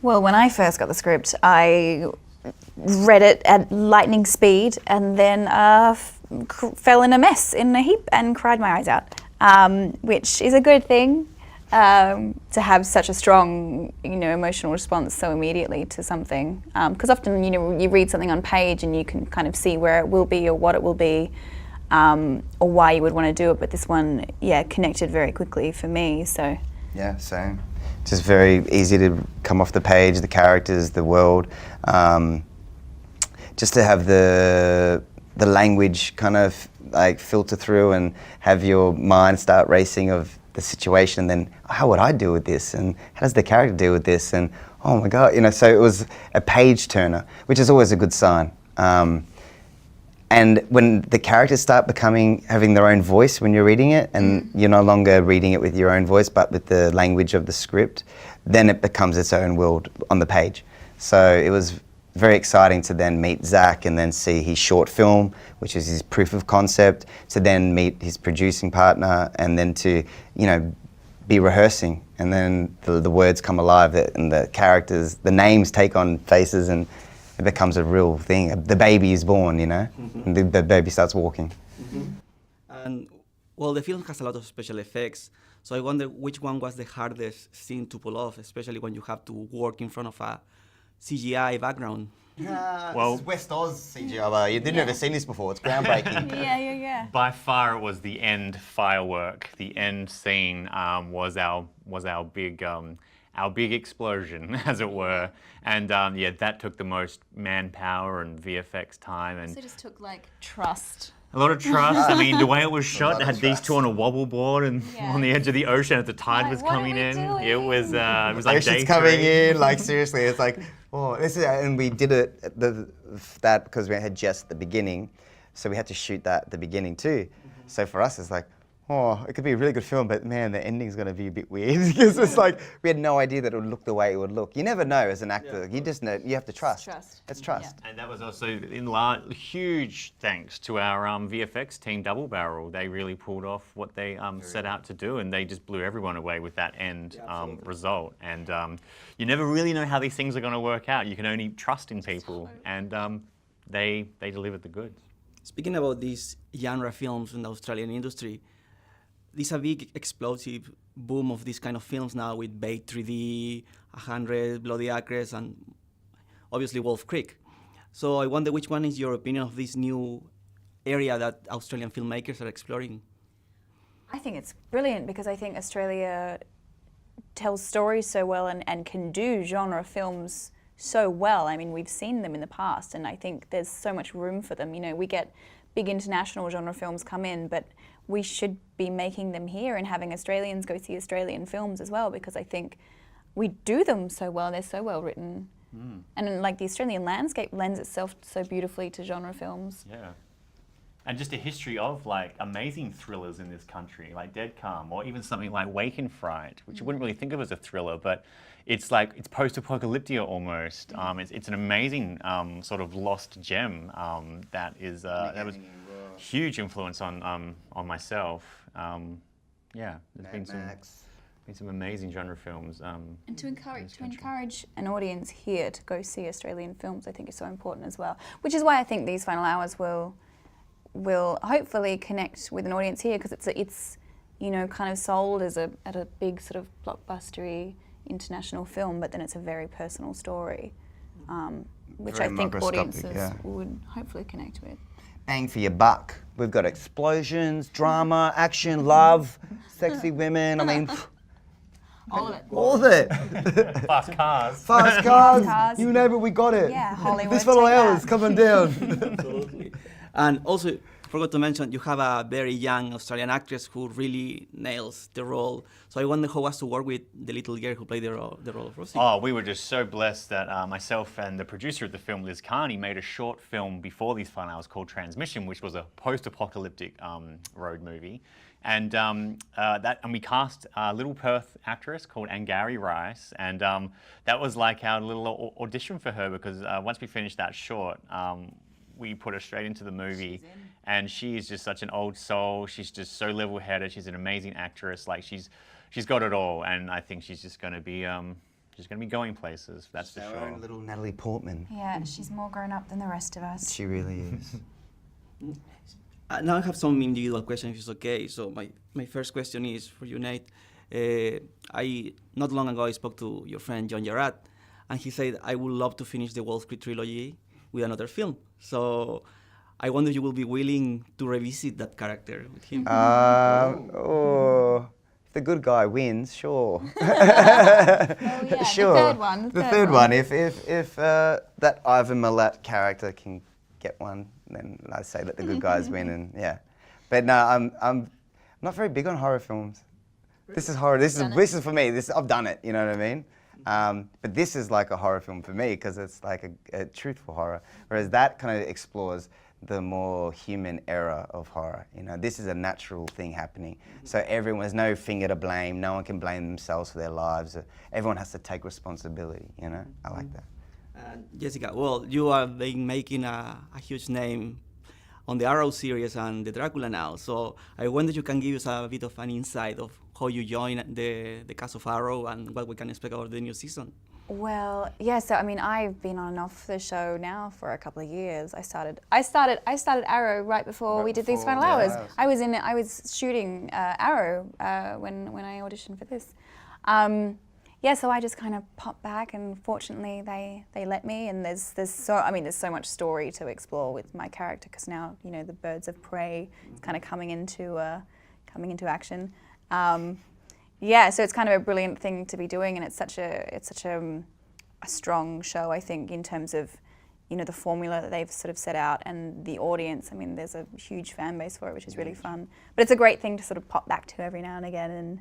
Well, when I first got the script, I read it at lightning speed and then fell in a mess in a heap and cried my eyes out, which is a good thing, to have such a strong, emotional response so immediately to something. Because often, you read something on page and you can kind of see where it will be or what it will be, or why you would want to do it. But this one, connected very quickly for me. So. Yeah, same. Just very easy to come off the page, the characters, the world. Just to have the language kind of like filter through and have your mind start racing of the situation, and then how would I deal with this, and how does the character deal with this, and oh my god, so it was a page turner, which is always a good sign. And when the characters start having their own voice when you're reading it, and you're no longer reading it with your own voice, but with the language of the script, then it becomes its own world on the page. So it was very exciting to then meet Zak and then see his short film, which is his proof of concept, to then meet his producing partner, and then to, be rehearsing, and then the words come alive, and the characters, the names take on faces, and it becomes a real thing. The baby is born, and the baby starts walking. And well, the film has a lot of special effects, so I wonder which one was the hardest scene to pull off, especially when you have to work in front of a CGI background. Well, this is West Oz CGI. You've never seen this before. It's groundbreaking. Yeah. By far, it was the end firework. The end scene was our big explosion, as it were. And that took the most manpower and VFX time. And So it just took trust. a lot of trust. I mean, the way it was shot, it had these two on a wobble board and on the edge of the ocean as the tide was coming in. Doing? It was like Ocean's day coming three. in, seriously, it's like, and we did it, that because we had Jess at the beginning, so we had to shoot that at the beginning too. So for us, it's like, it could be a really good film, but man, the ending's going to be a bit weird, because it's like, we had no idea that it would look the way it would look. You never know as an actor, you just know, you have to trust. It's trust. And that was also huge thanks to our VFX team, Double Barrel. They really pulled off what they set out to do, and they just blew everyone away with that end result. And you never really know how these things are going to work out. You can only trust in people, and they delivered the goods. Speaking about these genre films in the Australian industry, there's a big explosive boom of these kind of films now with Bait 3D, 100, Bloody Acres, and obviously Wolf Creek. So I wonder which one is your opinion of this new area that Australian filmmakers are exploring? I think it's brilliant, because I think Australia tells stories so well and can do genre films so well. I mean, we've seen them in the past, and I think there's so much room for them. We get big international genre films come in, but we should be making them here and having Australians go see Australian films as well, because I think we do them so well, they're so well written. And the Australian landscape lends itself so beautifully to genre films. Yeah. And just a history of amazing thrillers in this country, like Dead Calm, or even something like Wake in Fright, which you wouldn't really think of as a thriller, but it's post-apocalyptic almost. It's an amazing sort of lost gem that was huge influence on myself. There's been some amazing genre films. And to encourage an audience here to go see Australian films, I think is so important as well. Which is why I think these final hours will hopefully connect with an audience here, because it's kind of sold as at a big sort of blockbustery international film, but then it's a very personal story, which Very I think microscopic, audiences would hopefully connect with. Bang for your buck. We've got explosions, drama, action, love, sexy women, All of it. all of it. Fast cars. Fast cars, you name it, we got it. Yeah, Hollywood. This fellow take hours that. coming down. Absolutely. And also, forgot to mention, you have a very young Australian actress who really nails the role. So I wonder how it was to work with the little girl who played the role of Rosie. Oh, we were just so blessed that myself and the producer of the film, Liz Carney, made a short film before these final hours called Transmission, which was a post-apocalyptic road movie. And we cast a little Perth actress called Angari Rice, and that was like our little audition for her, because once we finished that short, we put her straight into the movie, and she is just such an old soul. She's just so level-headed. She's an amazing actress. she's got it all, and I think she's just going to be going places. That's for Our sure. own little Natalie Portman. Yeah, she's more grown up than the rest of us. She really is. Now I have some individual questions, if it's okay. So my first question is for you, Nate. I not long ago I spoke to your friend John Gerard, and he said I would love to finish the Wall Street trilogy with another film. So I wonder if you will be willing to revisit that character with him. If the good guy wins, sure. yeah, Sure. the third one. The third one. If that Ivan Milat character can get one, then I say let the good guys win, and yeah. But no, I'm not very big on horror films. This is horror. This is for me. I've done it. You know what I mean? But this is like a horror film for me because it's like a truthful horror, whereas that kind of explores the more human era of horror. You know, this is a natural thing happening. So there's no finger to blame. No one can blame themselves for their lives. Everyone has to take responsibility. You know, I like that. Jessica, well, you have been making a huge name on the Arrow series and the Dracula now. So I wonder if you can give us a bit of an insight of how you joined the cast of Arrow and what we can expect about the new season. Well, yeah. So I mean, I've been on and off the show now for a couple of years. I started Arrow right before we did these final hours. I was shooting Arrow when I auditioned for this. Yeah, so I just kind of popped back, and fortunately they let me. And there's so much story to explore with my character because now the birds of prey is kind of coming into action. Yeah, so it's kind of a brilliant thing to be doing, and it's such a strong show, I think, in terms of the formula that they've sort of set out and the audience. I mean, there's a huge fan base for it, which is really fun. But it's a great thing to sort of pop back to every now and again and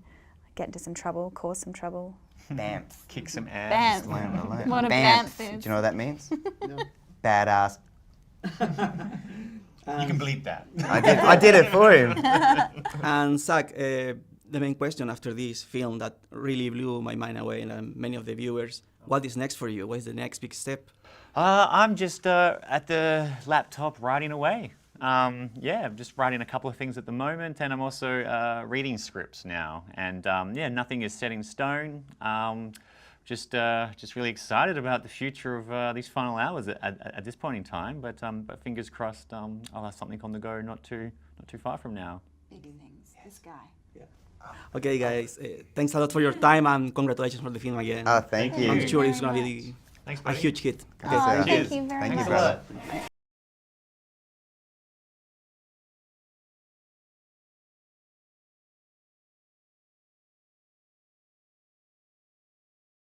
get into some trouble, cause some trouble. Bamf. Kick some ass. Bamf. What a Bamf. bamf is. Do you know what that means? No. Badass. You can bleep that. I did it for him. And Zak, the main question after this film that really blew my mind away and many of the viewers, what is next for you? What is the next big step? I'm just at the laptop writing away. I'm just writing a couple of things at the moment, and I'm also reading scripts now. And nothing is set in stone. Just really excited about the future of these final hours at this point in time. But fingers crossed, I'll have something on the go not too far from now. Big things. This guy. Okay, guys, thanks a lot for your time and congratulations for the film again. Thank you. I'm sure it's going to be Thanks, a buddy. huge hit. Oh, Cheers. thank you very Thank you, much. brother.